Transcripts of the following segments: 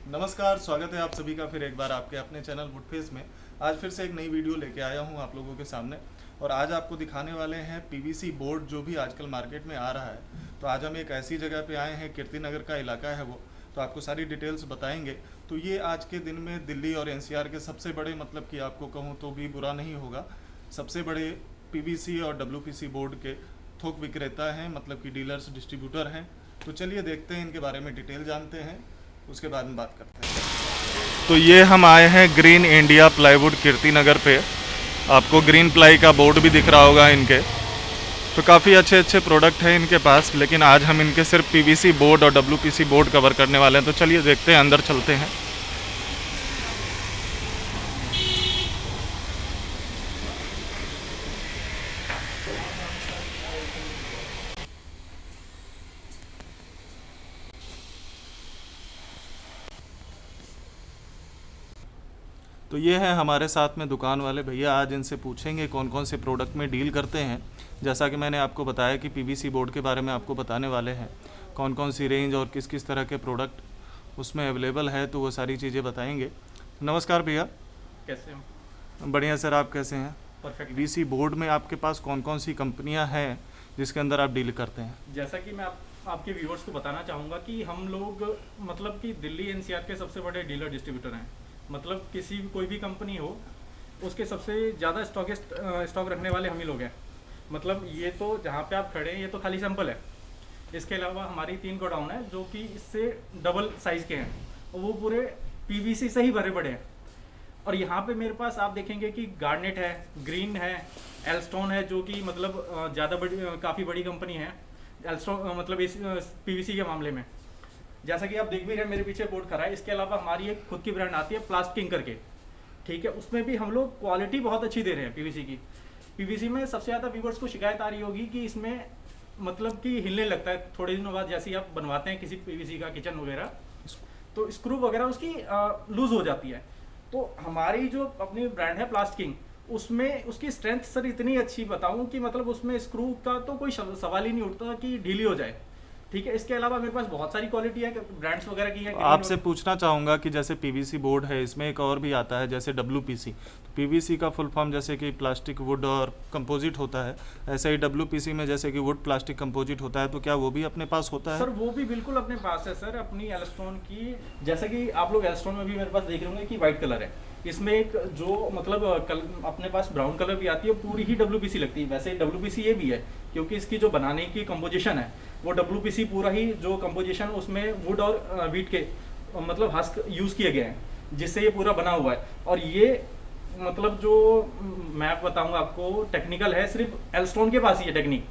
नमस्कार, स्वागत है आप सभी का फिर एक बार आपके अपने चैनल वुडफेस में। आज फिर से एक नई वीडियो लेके आया हूँ आप लोगों के सामने और आज आपको दिखाने वाले हैं पीवीसी बोर्ड जो भी आजकल मार्केट में आ रहा है। तो आज हम एक ऐसी जगह पे आए हैं, कीर्ति नगर का इलाका है वो, तो आपको सारी डिटेल्स बताएंगे। तो ये आज के दिन में दिल्ली और एनसीआर के सबसे बड़े, मतलब कि आपको कहूँ तो भी बुरा नहीं होगा, सबसे बड़े पीवीसी और डब्ल्यूपीसी बोर्ड के थोक विक्रेता हैं, मतलब कि डीलर्स, डिस्ट्रीब्यूटर हैं। तो चलिए देखते हैं, इनके बारे में डिटेल जानते हैं, उसके बाद में बात करते हैं। तो ये हम आए हैं green India plywood Kirti Nagar पे। आपको ग्रीन प्लाई का बोर्ड भी दिख रहा होगा इनके। तो काफ़ी अच्छे अच्छे प्रोडक्ट हैं इनके पास, लेकिन आज हम इनके सिर्फ पीवीसी बोर्ड और डब्ल्यूपीसी बोर्ड कवर करने वाले हैं। तो चलिए देखते हैं, अंदर चलते हैं। तो ये है हमारे साथ में दुकान वाले भैया, आज इनसे पूछेंगे कौन कौन से प्रोडक्ट में डील करते हैं। जैसा कि मैंने आपको बताया कि पीवीसी बोर्ड के बारे में आपको बताने वाले हैं, कौन कौन सी रेंज और किस किस तरह के प्रोडक्ट उसमें अवेलेबल है, तो वो सारी चीज़ें बताएंगे। नमस्कार भैया। कैसे हो? बढ़िया सर, आप कैसे हैं? परफेक्ट। पीवीसी बोर्ड में आपके पास कौन कौन सी कंपनियां हैं जिसके अंदर आप डील करते हैं? जैसा कि मैं आपके व्यूअर्स को बताना चाहूँगा कि हम लोग मतलब कि दिल्ली एनसीआर के सबसे बड़े डीलर डिस्ट्रीब्यूटर हैं। मतलब कोई भी कंपनी हो, उसके सबसे ज़्यादा स्टॉक रखने वाले हम ही लोग हैं। मतलब ये तो जहाँ पे आप खड़े हैं, ये तो खाली सैंपल है। इसके अलावा हमारी 3 गोडाउन है जो कि इससे डबल साइज़ के हैं, और वो पूरे पीवीसी से ही भरे पड़े हैं। और यहाँ पे मेरे पास आप देखेंगे कि गार्नेट है, ग्रीन है, एल्स्टोन है, जो कि मतलब ज़्यादा बड़ी, काफ़ी बड़ी कंपनी है एल्स्टोन, मतलब इस पीवीसी के मामले में। जैसा कि आप देख भी रहे हैं, मेरे पीछे बोर्ड खड़ा है। इसके अलावा हमारी एक खुद की ब्रांड आती है प्लास्टिंग करके, ठीक है। उसमें भी हम लोग क्वालिटी बहुत अच्छी दे रहे हैं पीवीसी की। पीवीसी में सबसे ज़्यादा व्यूवर्स को शिकायत आ रही होगी कि इसमें मतलब कि हिलने लगता है थोड़े दिनों बाद। जैसे ही आप बनवाते हैं किसी पीवीसी का किचन वगैरह, तो स्क्रू वगैरह उसकी लूज हो जाती है। तो हमारी जो अपनी ब्रांड है प्लास्टिंग, उसमें उसकी स्ट्रेंथ सर इतनी अच्छी बताऊं कि मतलब उसमें स्क्रू का तो कोई सवाल ही नहीं उठता कि ढीली हो जाए, ठीक है। इसके अलावा मेरे पास बहुत सारी क्वालिटी है, ब्रांड्स वगैरह की है। आपसे पूछना चाहूँगा कि जैसे पीवीसी बोर्ड है, इसमें एक और भी आता है जैसे डब्ल्यूपीसी। तो पीवीसी का फुल फॉर्म जैसे कि प्लास्टिक, वुड और कंपोजिट होता है, ऐसे ही डब्ल्यूपीसी में जैसे कि वुड, प्लास्टिक, कंपोजिट होता है। तो क्या वो भी अपने पास होता है? सर वो भी बिल्कुल अपने पास है सर, अपनी एल्स्टोन की। जैसे कि आप लोग एल्स्टोन में भी मेरे पास देख रहे होंगे कि वाइट कलर है। इसमें एक जो मतलब अपने पास ब्राउन कलर भी आती है, पूरी ही डब्ल्यूपीसी लगती है। वैसे डब्ल्यूपीसी ये भी है क्योंकि इसकी जो बनाने की कंपोजिशन है वो डब्ल्यूपीसी पूरा ही, जो कंपोजिशन उसमें वुड और वीट के मतलब हस्क यूज़ किए गए हैं, जिससे ये पूरा बना हुआ है। और ये मतलब जो मैं बताऊंगा आपको टेक्निकल है, सिर्फ एल्स्टोन के पास ही है टेक्निक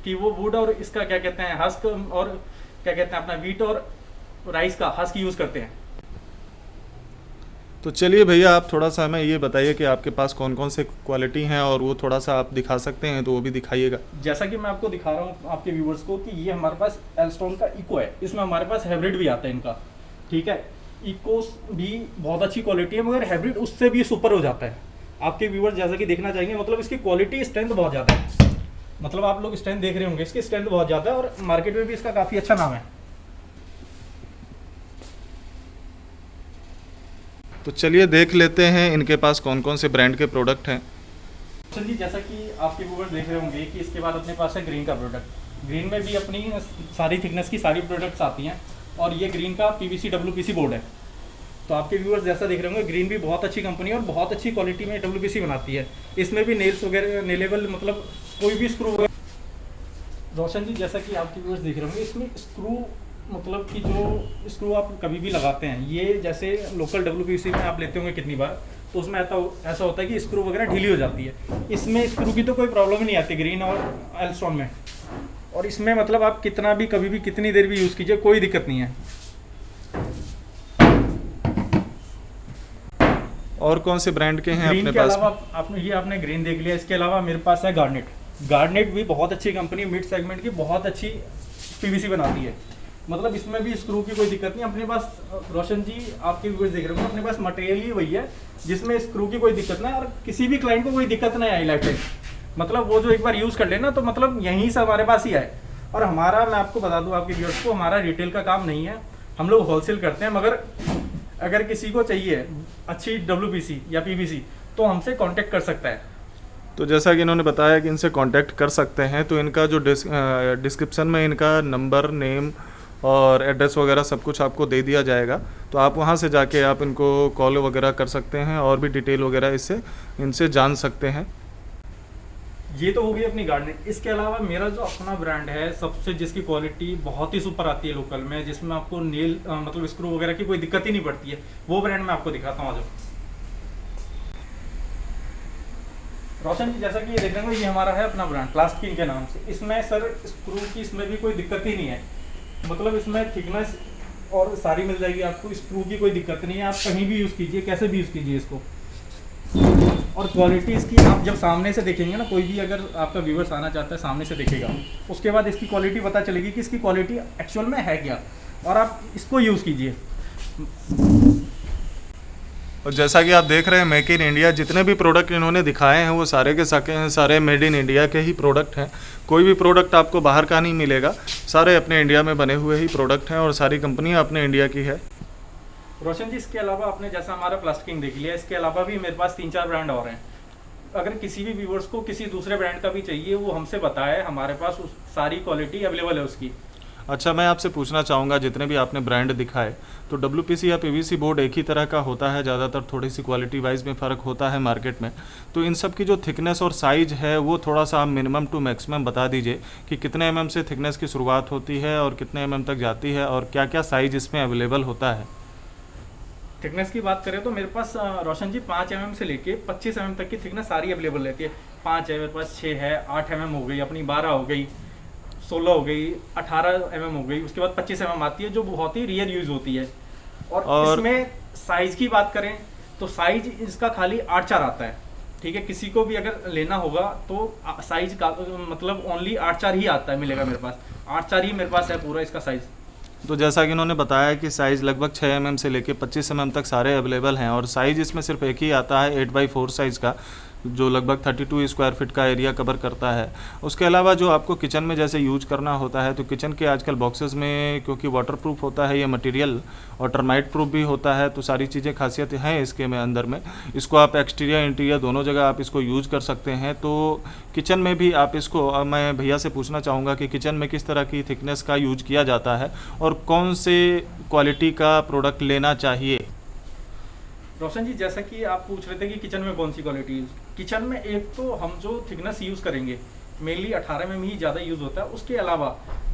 कि वो वुड और इसका क्या कहते हैं हस्क, और क्या कहते हैं अपना वीट और राइस का हस्क यूज़ करते हैं। तो चलिए भैया, आप थोड़ा सा हमें ये बताइए कि आपके पास कौन कौन से क्वालिटी हैं, और वो थोड़ा सा आप दिखा सकते हैं तो वो भी दिखाइएगा। जैसा कि मैं आपको दिखा रहा हूँ आपके व्यूवर्स को कि ये हमारे पास एल्स्टोन का इको है। इसमें हमारे पास हाइब्रिड भी आता है इनका, ठीक है। इको भी बहुत अच्छी क्वालिटी है, मगर हाइब्रिड उससे भी सुपर हो जाता है। आपके व्यूवर्स जैसा कि देखना चाहेंगे, मतलब इसकी क्वालिटी स्ट्रेंथ बहुत ज़्यादा है। मतलब आप लोग स्ट्रेंथ देख रहे होंगे, इसकी स्ट्रेंथ बहुत ज़्यादा है और मार्केट में भी इसका काफ़ी अच्छा नाम है। तो चलिए देख लेते हैं इनके पास कौन कौन से ब्रांड के प्रोडक्ट हैं। सर जी, जैसा कि आपके व्यूवर्स देख रहे होंगे कि इसके बाद अपने पास है ग्रीन का प्रोडक्ट। ग्रीन में भी अपनी सारी थिकनेस की सारी प्रोडक्ट्स आती हैं, और ये ग्रीन का पीवीसी डब्ल्यूपीसी बोर्ड है। तो आपके व्यूवर्स जैसा देख रहे होंगे, ग्रीन भी बहुत अच्छी कंपनी है और बहुत अच्छी क्वालिटी में डब्ल्यूपीसी बनाती है। इसमें भी नेल्स वगैरह नेलेबल, मतलब कोई भी स्क्रू वगैरह। रोशन जी, जैसा कि आपके व्यूवर्स देख रहे होंगे, इसमें स्क्रू मतलब कि जो स्क्रू आप कभी भी लगाते हैं, ये जैसे लोकल डब्ल्यूपीसी में आप लेते होंगे कितनी बार, तो उसमें ऐसा होता है कि स्क्रू वगैरह ढीली हो जाती है। इसमें स्क्रू की तो कोई प्रॉब्लम ही नहीं आती ग्रीन और एल्स्टोन में। और इसमें मतलब आप कितना भी कभी भी कितनी देर भी यूज़ कीजिए, कोई दिक्कत नहीं है। और कौन से ब्रांड के हैं ग्रीन अपने के पास? अलावा आपने ग्रीन देख लिया। इसके अलावा मेरे पास है गार्नेट। गार्नेट भी बहुत अच्छी कंपनी, मिड सेगमेंट की बहुत अच्छी पीवीसी बनाती है। मतलब इसमें भी स्क्रू की कोई दिक्कत नहीं। अपने पास रोशन जी, आपके व्यूअर्स देख रहे हो, अपने पास मटेरियल ही वही है जिसमें स्क्रू की कोई दिक्कत ना है, और किसी भी क्लाइंट को कोई दिक्कत नहीं आई लाइफ टाइम। मतलब वो जो एक बार यूज़ कर लेना, तो मतलब यहीं से हमारे पास ही आए। और हमारा, मैं आपको बता दूं आपके व्यूअर्स को, हमारा रिटेल का काम नहीं है, हम लोग होलसेल करते हैं। मगर अगर किसी को चाहिए अच्छी WPC या PVC तो हमसे कांटेक्ट कर सकता है। तो जैसा कि इन्होंने बताया कि इनसे कांटेक्ट कर सकते हैं, तो इनका जो डिस्क्रिप्शन में इनका नंबर, नेम और एड्रेस वगैरह सब कुछ आपको दे दिया जाएगा, तो आप वहां से जाके आप इनको कॉल वगैरह कर सकते हैं और भी डिटेल वगैरह इनसे जान सकते हैं। ये तो होगी अपनी गार्डनिंग। इसके अलावा मेरा जो अपना ब्रांड है सबसे, जिसकी क्वालिटी बहुत ही सुपर आती है लोकल में, जिसमें आपको नेल मतलब स्क्रू वगैरह की कोई दिक्कत ही नहीं पड़ती है, वो ब्रांड मैं आपको दिखाता हूँ। आज रोशन जी, जैसा कि ये देख रहे हैं, ये हमारा है अपना ब्रांड प्लास्टकिंग के नाम से। इसमें सर स्क्रू की इसमें भी कोई दिक्कत ही नहीं है, मतलब इसमें थिकनेस और सारी मिल जाएगी आपको, स्क्रू की कोई दिक्कत नहीं है। आप कहीं भी यूज़ कीजिए, कैसे भी यूज़ कीजिए इसको। और क्वालिटी इसकी आप जब सामने से देखेंगे ना, कोई भी अगर आपका व्यूअर्स आना चाहता है सामने से देखेगा, उसके बाद इसकी क्वालिटी पता चलेगी कि इसकी क्वालिटी एक्चुअल में है क्या, और आप इसको यूज़ कीजिए। और जैसा कि आप देख रहे हैं, मेक इन इंडिया, जितने भी प्रोडक्ट इन्होंने दिखाए हैं वो सारे के सारे मेड इन इंडिया के ही प्रोडक्ट हैं। कोई भी प्रोडक्ट आपको बाहर का नहीं मिलेगा, सारे अपने इंडिया में बने हुए ही प्रोडक्ट हैं और सारी कंपनियां अपने इंडिया की है। रोशन जी, इसके अलावा आपने जैसा हमारा प्लास्टिकिंग देख लिया, इसके अलावा भी मेरे पास 3-4 ब्रांड और हैं। अगर किसी भी व्यूवर्स को किसी दूसरे ब्रांड का भी चाहिए, वो हमसे बताए, हमारे पास सारी क्वालिटी अवेलेबल है उसकी। अच्छा, मैं आपसे पूछना चाहूँगा, जितने भी आपने ब्रांड दिखाए, तो WPC या PVC बोर्ड एक ही तरह का होता है, ज़्यादातर थोड़ी सी क्वालिटी वाइज में फ़र्क होता है मार्केट में, तो इन सब की जो थिकनेस और साइज़ है वो थोड़ा सा आप मिनिमम टू मैक्सिमम बता दीजिए कि कितने mm से थिकनेस की शुरुआत होती है और कितने mm तक जाती है और क्या क्या साइज़ इसमें अवेलेबल होता है। थिकनेस की बात करें तो मेरे पास रोशन जी 5 mm से लेके 25 mm तक की थिकनेस सारी अवेलेबल रहती है। 5 है मेरे पास, 6 है, 8 mm हो गई अपनी, 12 हो गई, 16 हो गई, 18 mm हो गई, उसके बाद 25 mm आती है जो बहुत ही रियल यूज़ होती है। और इसमें साइज़ की बात करें तो साइज इसका खाली 8-4 आता है, ठीक है। किसी को भी अगर लेना होगा तो साइज का मतलब ओनली 8-4 ही आता है, मिलेगा मेरे पास 8-4 ही मेरे पास है पूरा इसका साइज़। तो जैसा कि इन्होंने बताया कि साइज़ लगभग 6 mm से लेके 25 mm तक सारे अवेलेबल हैं और साइज़ इसमें सिर्फ एक ही आता है 8x4 साइज़ का, जो लगभग 32 स्क्वायर फीट का एरिया कवर करता है। उसके अलावा जो आपको किचन में जैसे यूज करना होता है, तो किचन के आजकल बॉक्सेस में, क्योंकि वाटरप्रूफ होता है ये मटेरियल और टर्माइट प्रूफ भी होता है, तो सारी चीज़ें खासियत हैं इसके में अंदर में। इसको आप एक्सटीरियर इंटीरियर दोनों जगह आप इसको यूज कर सकते हैं। तो किचन में भी आप इसको, मैं भैया से पूछना चाहूँगा कि किचन में किस तरह की थिकनेस का यूज किया जाता है और कौन से क्वालिटी का प्रोडक्ट लेना चाहिए। रोशन जी, जैसा कि आप पूछ रहे थे कि किचन में कौन सी क्वालिटी यूज़, किचन में एक तो हम जो थिकनेस यूज़ करेंगे मेनली 18 mm ही ज़्यादा यूज़ होता है। उसके अलावा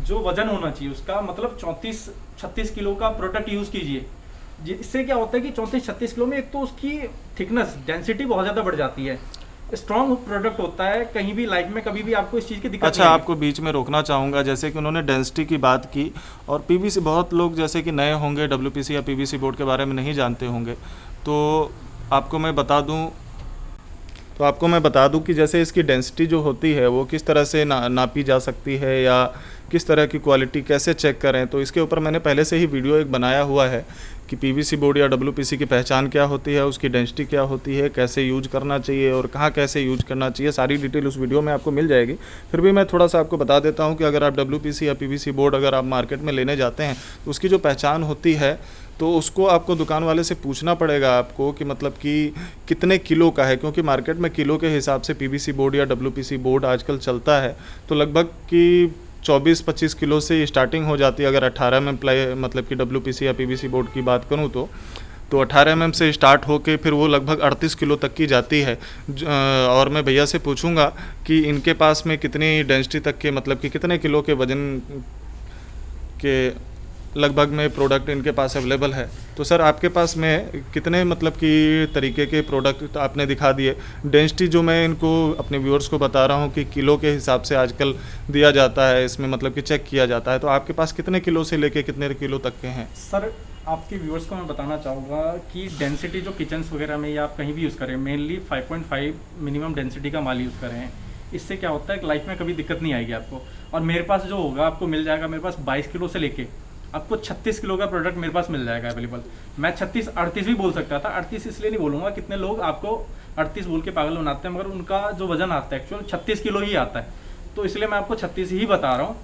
जो वजन होना चाहिए उसका, मतलब 34-36 किलो का प्रोडक्ट यूज़ कीजिए। इससे क्या होता है कि 34-36 किलो में एक तो उसकी थिकनेस डेंसिटी बहुत ज़्यादा बढ़ जाती है, स्ट्रॉन्ग प्रोडक्ट होता है, कहीं भी लाइफ में कभी भी आपको इस चीज़ की दिक्कत अच्छा, आपको बीच में रोकना चाहूँगा, जैसे कि उन्होंने डेंसिटी की बात की और PVC, बहुत लोग जैसे कि नए होंगे WPC या PVC बोर्ड के बारे में नहीं जानते होंगे, तो आपको मैं बता दूं कि जैसे इसकी डेंसिटी जो होती है वो किस तरह से नापी जा सकती है या किस तरह की क्वालिटी कैसे चेक करें। तो इसके ऊपर मैंने पहले से ही वीडियो एक बनाया हुआ है कि PVC बोर्ड या WPC की पहचान क्या होती है, उसकी डेंसिटी क्या होती है, कैसे यूज करना चाहिए और कहाँ कैसे यूज करना चाहिए, सारी डिटेल उस वीडियो में आपको मिल जाएगी। फिर भी मैं थोड़ा सा आपको बता देता हूँ कि अगर आप WPC या PVC बोर्ड अगर आप मार्केट में लेने जाते हैं तो उसकी जो पहचान होती है, तो उसको आपको दुकान वाले से पूछना पड़ेगा आपको कि मतलब कि कितने किलो का है, क्योंकि मार्केट में किलो के हिसाब से PVC बोर्ड या WPC बोर्ड आजकल चलता है। तो लगभग कि 24-25 किलो से स्टार्टिंग हो जाती है। अगर 18 mm मतलब कि WPC या PVC बोर्ड की बात करूं तो 18 mm से स्टार्ट होके फिर वो लगभग 38 किलो तक की जाती है। और मैं भैया से पूछूंगा कि इनके पास में कितनी डेंसिटी तक के, मतलब कि कितने किलो के वजन के लगभग में प्रोडक्ट इनके पास अवेलेबल है। तो सर, आपके पास में कितने मतलब कि तरीके के प्रोडक्ट आपने दिखा दिए। डेंसिटी जो मैं इनको अपने व्यूअर्स को बता रहा हूँ कि किलो के हिसाब से आजकल दिया जाता है, इसमें मतलब कि चेक किया जाता है, तो आपके पास कितने किलो से लेके कितने किलो तक के हैं? सर, आपके व्यूअर्स को मैं बताना चाहूँगा कि डेंसिटी जो किचन्स वगैरह में या आप कहीं भी यूज़ करें, मेनली 5.5 मिनिमम डेंसिटी का माल यूज़ करें। इससे क्या होता है कि लाइफ में कभी दिक्कत नहीं आएगी आपको। और मेरे पास जो होगा आपको मिल जाएगा, मेरे पास 22 किलो से लेके आपको 36 किलो का प्रोडक्ट मेरे पास मिल जाएगा अवेलेबल। मैं 38 भी बोल सकता था, 38 इसलिए नहीं बोलूँगा, कितने लोग आपको 38 बोल के पागल बनाते हैं, मगर उनका जो वजन आता है एक्चुअल 36 किलो ही आता है, तो इसलिए मैं आपको 36 ही बता रहा हूँ।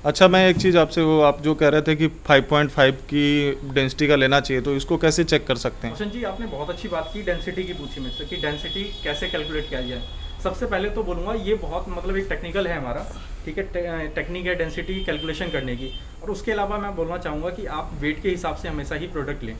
अच्छा, मैं एक चीज़ आपसे, वो आप जो कह रहे थे कि 5.5 की डेंसिटी का लेना चाहिए, तो इसको कैसे चेक कर सकते हैं? रोशन जी, आपने बहुत अच्छी बात की डेंसिटी की, पूछी मुझसे कि डेंसिटी कैसे कैलकुलेट किया जाए। सबसे पहले तो बोलूँगा ये बहुत मतलब एक टेक्निकल है हमारा, ठीक है, टेक्निक है डेंसिटी कैलकुलेशन करने की। और उसके अलावा मैं बोलना चाहूँगा कि आप वेट के हिसाब से हमेशा ही प्रोडक्ट लें,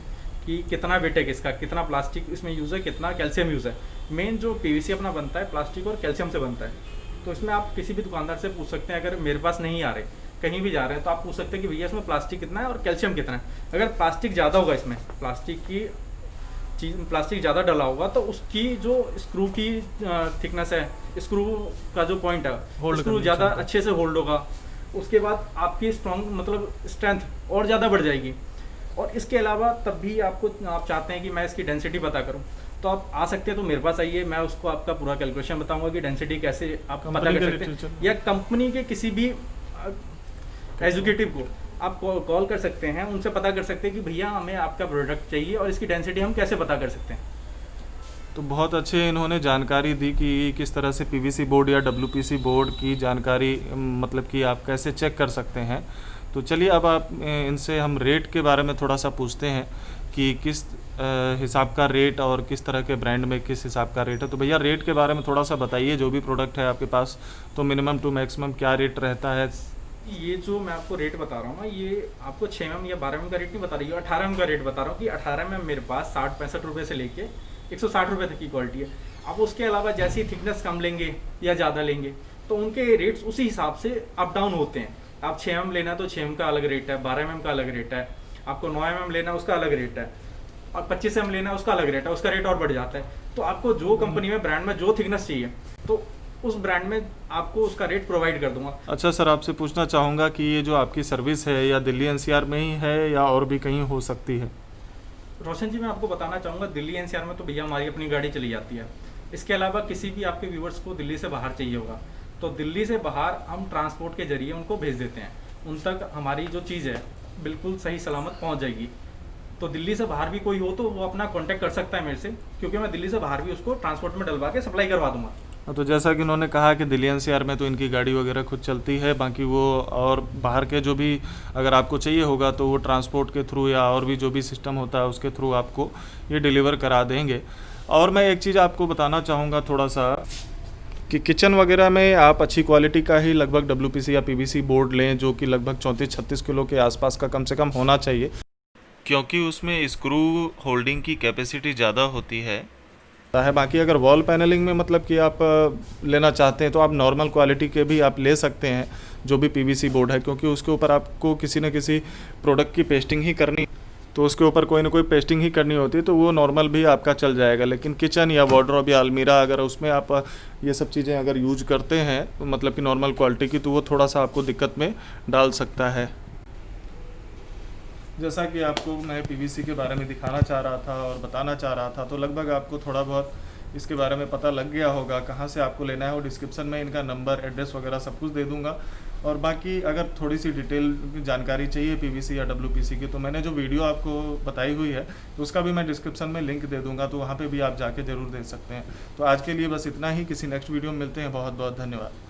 कि कितना वेट है किसका, कितना प्लास्टिक इसमें यूज़ है, कितना कैल्शियम यूज़ है। मेन जो पीवीसी अपना बनता है प्लास्टिक और कैल्शियम से बनता है। तो इसमें आप किसी भी दुकानदार से पूछ सकते हैं, अगर मेरे पास नहीं आ रहे, कहीं भी जा रहे हैं, तो आप पूछ सकते हैं कि भैया इसमें प्लास्टिक कितना है और कैल्शियम कितना है। अगर प्लास्टिक ज़्यादा होगा, इसमें प्लास्टिक की चीज प्लास्टिक ज़्यादा डला होगा, तो उसकी जो स्क्रू की थिकनेस है, स्क्रू का जो पॉइंट है, होल्ड स्क्रू करने ज़्यादा क्षमता। अच्छे से होल्ड होगा। उसके बाद आपकी स्ट्रॉन्ग मतलब स्ट्रेंथ और ज़्यादा बढ़ जाएगी। और इसके अलावा तब भी आप चाहते हैं कि मैं इसकी डेंसिटी पता करूं, तो आप आ सकते हैं, तो मेरे पास आइए, मैं उसको आपका पूरा कैलकुलेशन बताऊंगा कि डेंसिटी कैसे आप पता कंपनी कर के सकते हैं। लिटरेचर। या कंपनी के किसी भी एग्जीक्यूटिव को आप कॉल कर सकते हैं, उनसे पता कर सकते हैं कि भैया हमें आपका प्रोडक्ट चाहिए और इसकी डेंसिटी हम कैसे पता कर सकते हैं। तो बहुत अच्छे इन्होंने जानकारी दी कि किस तरह से पीवीसी बोर्ड या डब्ल्यूपीसी बोर्ड की जानकारी, मतलब कि आप कैसे चेक कर सकते हैं। तो चलिए अब आप इनसे हम रेट के बारे में थोड़ा सा पूछते हैं कि किस हिसाब का रेट और किस तरह के ब्रांड में किस हिसाब का रेट है। तो भैया रेट के बारे में थोड़ा सा बताइए, जो भी प्रोडक्ट है आपके पास, तो मिनिमम टू मैक्सिमम क्या रेट रहता है? ये जो मैं आपको रेट बता रहा हूँ ना, ये आपको 6 mm या 12 mm का रेट नहीं बता रही हूँ, 18 mm का रेट बता रहा हूँ कि 18 mm मेरे पास 60-65 रुपये से लेके 160 रुपये तक की क्वालिटी है। अब उसके अलावा जैसी थिकनेस कम लेंगे या ज़्यादा लेंगे, तो उनके रेट्स उसी हिसाब से अप डाउन होते हैं। आप 6 mm लेना तो 6 mm का अलग रेट है, 12 mm का अलग रेट है, आपको 9 mm लेना उसका अलग रेट है, और 25 mm लेना उसका अलग रेट है, उसका रेट और बढ़ जाता है। तो आपको जो कंपनी में ब्रांड में जो थिकनेस चाहिए, तो उस ब्रांड में आपको उसका रेट प्रोवाइड कर दूंगा। अच्छा सर, आपसे पूछना चाहूँगा कि ये जो आपकी सर्विस है, या दिल्ली एनसीआर में ही है या और भी कहीं हो सकती है? रोशन जी, मैं आपको बताना चाहूँगा, दिल्ली एनसीआर में तो भैया हमारी अपनी गाड़ी चली जाती है। इसके अलावा किसी भी आपके व्यूवर्स को दिल्ली से बाहर चाहिए होगा, तो दिल्ली से बाहर हम ट्रांसपोर्ट के जरिए उनको भेज देते हैं। उन तक हमारी जो चीज़ है बिल्कुल सही सलामत पहुँच जाएगी। तो दिल्ली से बाहर भी कोई हो तो वो अपना कॉन्टैक्ट कर सकता है मेरे से, क्योंकि मैं दिल्ली से बाहर भी उसको ट्रांसपोर्ट में डलवा के सप्लाई करवा दूंगा। तो जैसा कि उन्होंने कहा कि दिल्ली एनसीआर में तो इनकी गाड़ी वगैरह खुद चलती है, बाकी वो और बाहर के जो भी अगर आपको चाहिए होगा तो वो ट्रांसपोर्ट के थ्रू या और भी जो भी सिस्टम होता है उसके थ्रू आपको ये डिलीवर करा देंगे। और मैं एक चीज़ आपको बताना चाहूँगा थोड़ा सा, कि किचन वगैरह में आप अच्छी क्वालिटी का ही लगभग डब्ल्यूपीसी या पीवीसी बोर्ड लें, जो कि लगभग 34-36 किलो के आसपास का कम से कम होना चाहिए, क्योंकि उसमें स्क्रू होल्डिंग की कैपेसिटी ज़्यादा होती है। बाकी अगर वॉल पैनलिंग में मतलब कि आप लेना चाहते हैं तो आप नॉर्मल क्वालिटी के भी आप ले सकते हैं, जो भी पीवीसी बोर्ड है, क्योंकि उसके ऊपर आपको किसी न किसी प्रोडक्ट की पेस्टिंग ही करनी, तो उसके ऊपर कोई ना कोई पेस्टिंग ही करनी होती है, तो वो नॉर्मल भी आपका चल जाएगा। लेकिन किचन या वार्डरोब या अलमीरा, अगर उसमें आप ये सब चीज़ें अगर यूज करते हैं मतलब कि नॉर्मल क्वालिटी की, तो वो थोड़ा सा आपको दिक्कत में डाल सकता है। जैसा कि आपको मैं पीवीसी के बारे में दिखाना चाह रहा था और बताना चाह रहा था, तो लगभग आपको थोड़ा बहुत इसके बारे में पता लग गया होगा कहाँ से आपको लेना है। और डिस्क्रिप्शन में इनका नंबर, एड्रेस वगैरह सब कुछ दे दूंगा। और बाकी अगर थोड़ी सी डिटेल जानकारी चाहिए पीवीसी या डब्ल्यूपीसी की, तो मैंने जो वीडियो आपको बताई हुई है तो उसका भी मैं डिस्क्रिप्शन में लिंक दे दूँगा, तो वहाँ पर भी आप जाके ज़रूर देख सकते हैं। तो आज के लिए बस इतना ही, किसी नेक्स्ट वीडियो में मिलते हैं। बहुत बहुत धन्यवाद।